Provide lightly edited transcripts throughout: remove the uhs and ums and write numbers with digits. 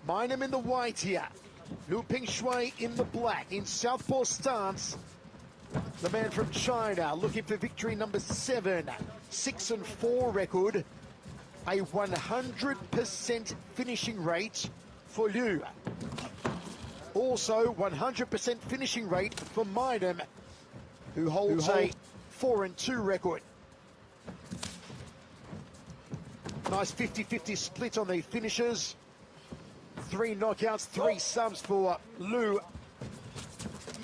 Mainam in the white here. Liupeng Shuai in the black. In southpaw stance, the man from China looking for victory number 7. 6-4 record. A 100% finishing rate for Liu. Also 100% finishing rate for Mainam, who holds a 4-2 record. Nice 50-50 split on the finishes. 3 knockouts, 3 subs for Liu.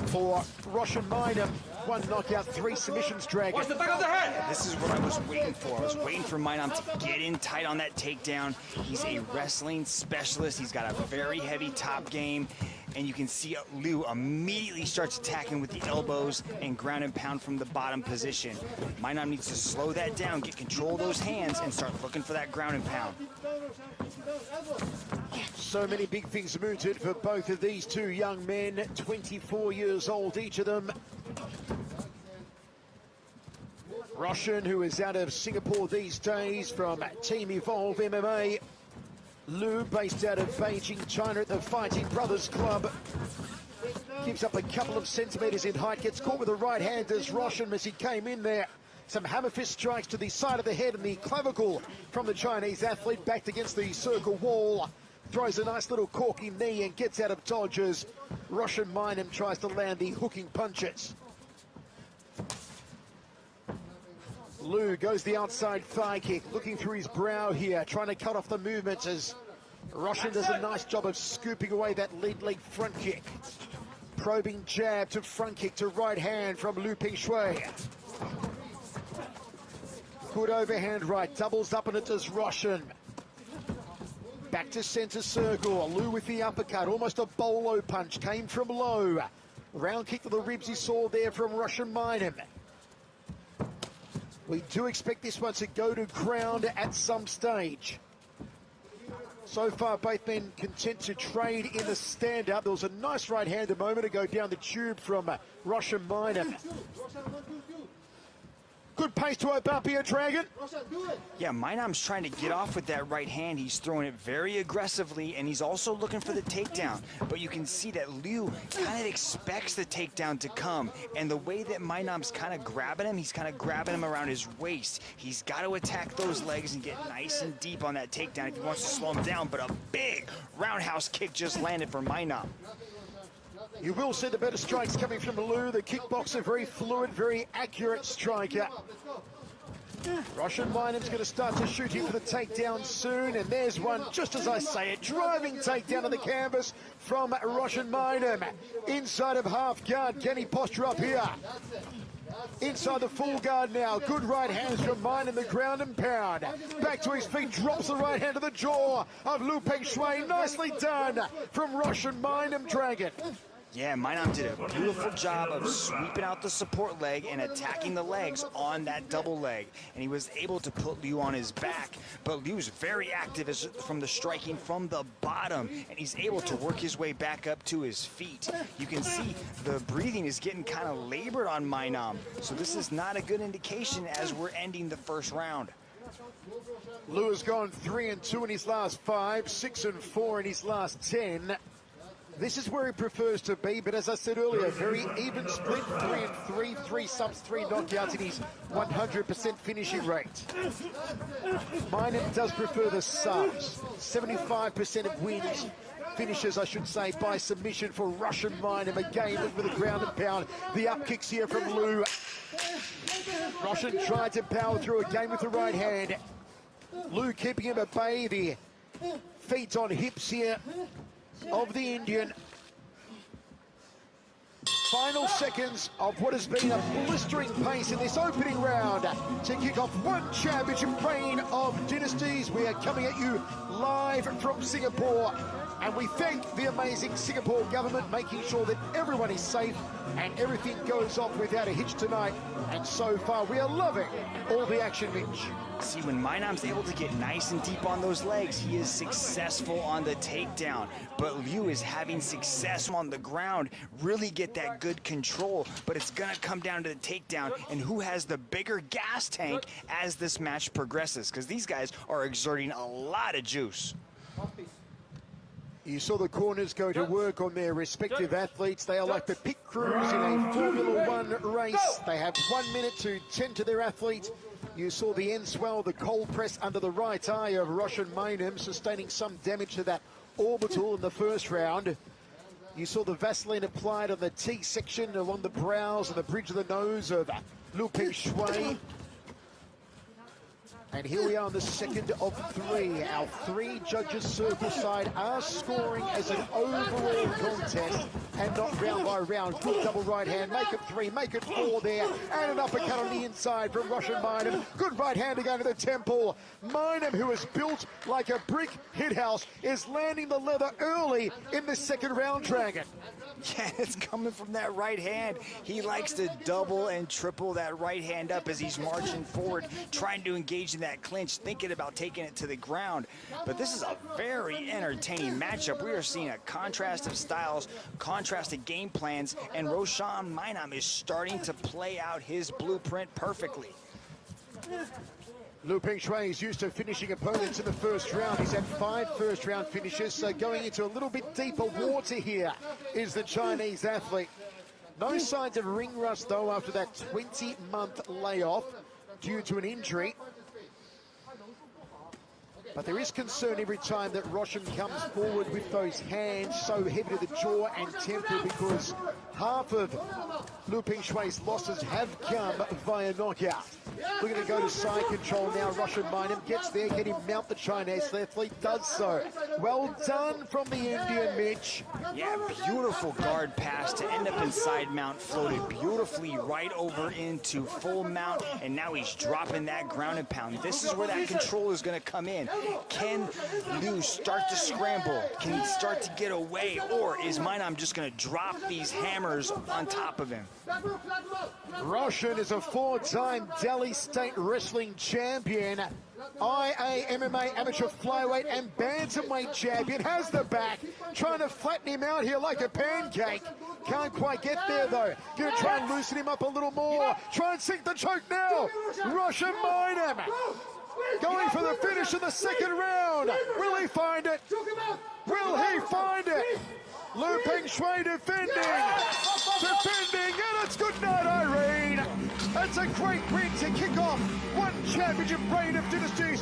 For Roshan Mainam, 1 knockout, 3 submissions, Dragon. Watch the back of the head! This is what I was waiting for. I was waiting for Mainam to get in tight on that takedown. He's a wrestling specialist. He's got a very heavy top game. And you can see Liu immediately starts attacking with the elbows and ground and pound from the bottom position. Mainam needs to slow that down, get control of those hands, and start looking for that ground and pound. So many big things mooted for both of these two young men, 24 years old each of them. Roshan, who is out of Singapore these days from Team Evolve MMA. Liu, based out of Beijing, China at the Fighting Brothers Club. Gives up a couple of centimetres in height, gets caught with a right hand as Roshan as he came in there. Some hammer fist strikes to the side of the head and the clavicle from the Chinese athlete, backed against the circle wall. Throws a nice little corky knee and gets out of dodges. Roshan Mainam tries to land the hooking punches. Liu goes the outside thigh kick, looking through his brow here, trying to cut off the movement as Roshan does a nice job of scooping away that lead leg front kick. Probing jab to front kick to right hand from Liupeng Shuai. Good overhand right, doubles up and it does Roshan. Back to centre circle, Liu with the uppercut, almost a bolo punch, came from low. Round kick to the ribs he saw there from Roshan Mainam. We do expect this one to go to ground at some stage. So far, both men content to trade in the stand-up. There was a nice right hand a moment ago down the tube from Roshan Mainam. Good pace to open up here, Dragon. Yeah, Mainam's trying to get off with that right hand. He's throwing it very aggressively, and he's also looking for the takedown. But you can see that Liu kind of expects the takedown to come. And the way that Mainam's kind of grabbing him, he's kind of grabbing him around his waist. He's got to attack those legs and get nice and deep on that takedown if he wants to slow him down. But a big roundhouse kick just landed for Mainam. You will see the better strikes coming from Liu. The kickboxer, very fluid, very accurate striker. Roshan Mainam's going to start to shoot him for the takedown soon, and there's one, just as I say it, driving takedown of the canvas from Roshan Mainam. Inside of half guard, can he posture up here? Inside the full guard now, good right hands from Mainam, the ground and pound. Back to his feet, drops the right hand to the jaw of Liupeng Shuai. Nicely done from Roshan Mainam, Dragon. Yeah, Mainam did a beautiful job of sweeping out the support leg and attacking the legs on that double leg. And he was able to put Liu on his back, but Liu's very active from the striking from the bottom, and he's able to work his way back up to his feet. You can see the breathing is getting kind of labored on Mainam, so this is not a good indication as we're ending the first round. Liu has gone 3-2 in his last 5, 6-4 in his last 10. This is where he prefers to be, but as I said earlier, very even split, 3-3, 3 subs, 3 knockouts in his 100% finishing rate. Mainam does prefer the subs. 75% of wins, finishes, I should say, by submission for Roshan Mainam. Again, look for the ground and pound. The up kicks here from Liu. Roshan tried to power through again with the right hand. Liu keeping him at bay. The feet on hips here of the Indian. Final seconds of what has been a blistering pace in this opening round to kick off one championship reign of Dynasties. We are coming at you live from Singapore, and we thank the amazing Singapore government making sure that everyone is safe and everything goes off without a hitch tonight. And so far, we are loving all the action, Mitch. See, when Mainam's able to get nice and deep on those legs, he is successful on the takedown. But Liu is having success on the ground, really get that good control. But it's going to come down to the takedown and who has the bigger gas tank as this match progresses, because these guys are exerting a lot of juice. You saw the corners go to work on their respective athletes. They are like the pit crews in a Formula One race. They have 1 minute to tend to their athlete. You saw the end swell, the cold press under the right eye of Roshan Mainam, sustaining some damage to that orbital in the first round. You saw the Vaseline applied on the T section along the brows and the bridge of the nose of Liupeng Shuai. And here we are on the second of three. Our three judges circle side are scoring as an overall contest and not round by round. Good double right hand, make it three, make it four there. And an uppercut on the inside from Roshan Mainam. Good right hand to go to the temple. Mainam, who is built like a brick hit house, is landing the leather early in the second round, Dragon. Yeah, it's coming from that right hand. He likes to double and triple that right hand up as he's marching forward, trying to engage in that clinch, thinking about taking it to the ground. But this is a very entertaining matchup. We are seeing a contrast of styles, contrast of game plans, and Roshan Mainam is starting to play out his blueprint perfectly. Liupeng Shuai is used to finishing opponents in the first round. He's had 5 first-round finishes, so going into a little bit deeper water here is the Chinese athlete. No signs of ring rust, though, after that 20-month layoff due to an injury. But there is concern every time that Roshan comes forward with those hands so heavy to the jaw and temple, because half of Liupeng Shuai's losses have come via knockout. Looking to go to side control now. Roshan Mainam gets there. Can he mount the Chinese athlete? Does so. Well done from the Indian, Mitch. Yeah, beautiful guard pass to end up in side mount. Floated beautifully right over into full mount. And now he's dropping that ground and pound. This is where that control is going to come in. Can Liu start to scramble? Can he start to get away? Or is Mainam just going to drop these hammers on top of him? Roshan is a 4-time Delhi State Wrestling Champion, IA MMA Amateur Flyweight and Bantamweight Champion. Has the back, trying to flatten him out here like a pancake. Can't quite get there though. Gonna try and loosen him up a little more. Try and sink the choke now. Roshan Mainam going for the finish of the second round. Will he find it? Will he find it? Liupeng Shuai defending, and it's good night, Irene. That's a great win to kick off one championship reign of Dynasties.